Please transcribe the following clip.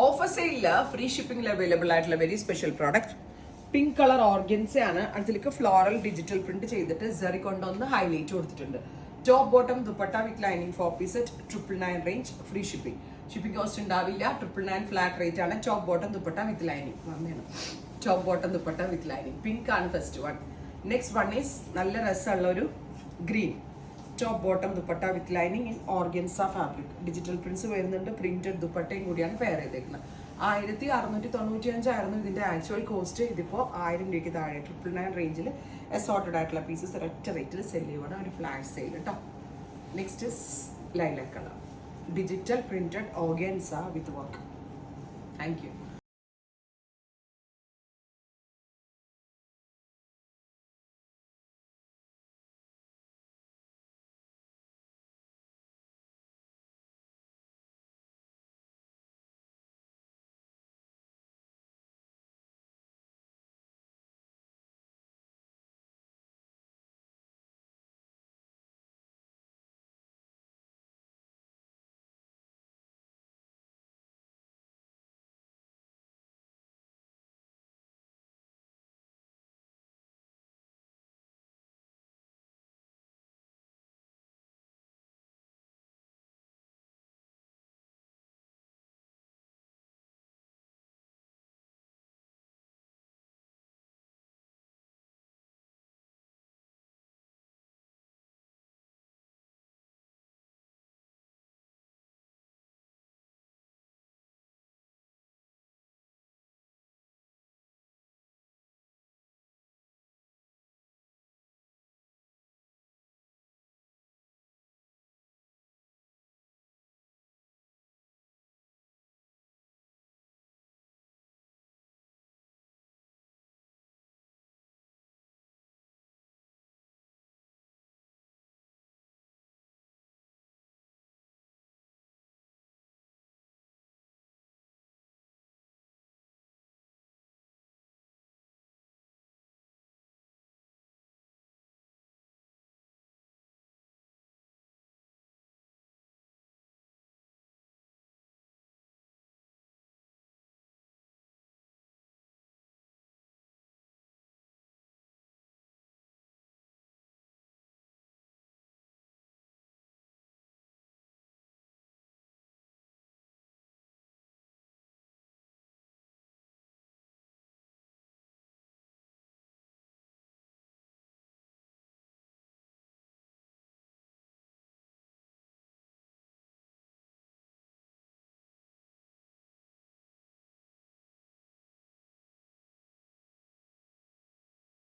Offer സെയിലിൽ free ഷിപ്പിംഗിൽ available ആയിട്ടുള്ള very special product pink colour organza ആണ്. അതിലേക്ക് ഫ്ലോറൽ ഡിജിറ്റൽ പ്രിന്റ് ചെയ്തിട്ട് സെറി കൊണ്ടൊന്ന് ഹൈലൈറ്റ് കൊടുത്തിട്ടുണ്ട്. Top bottom dupatta with lining 4 piece set 999 range free shipping. Shipping cost ഉണ്ടാവില്ല. 999 ഫ്ലാറ്റ് റേറ്റ് ആണ്. Top bottom dupatta with lining വന്നേണം. Top bottom dupatta with lining pink ആണ് first one. Next one is നല്ല രസമുള്ള ഒരു green top bottom dupatta with lining in organza fabric. Digital prints വരുന്നുണ്ട്. Printed ദുപ്പട്ടയും കൂടിയാണ് പെയർ ചെയ്തേക്കുന്നത്. 1695 ആയിരുന്നു ഇതിന്റെ ആക്ച്വൽ കോസ്റ്റ്. ഇതിപ്പോൾ 1000 രൂപയ്ക്ക് താഴെ 999 റേഞ്ചിൽ അസോർട്ടഡ് ആയിട്ടുള്ള പീസസ് ഒരൊറ്റ റേറ്റിൽ സെല് ചെയ്യുവാണ്. ഒരു ഫ്ലാഷ് സെയിൽ കേട്ടോ. Next is lilac colour digital printed organza with work. Thank you.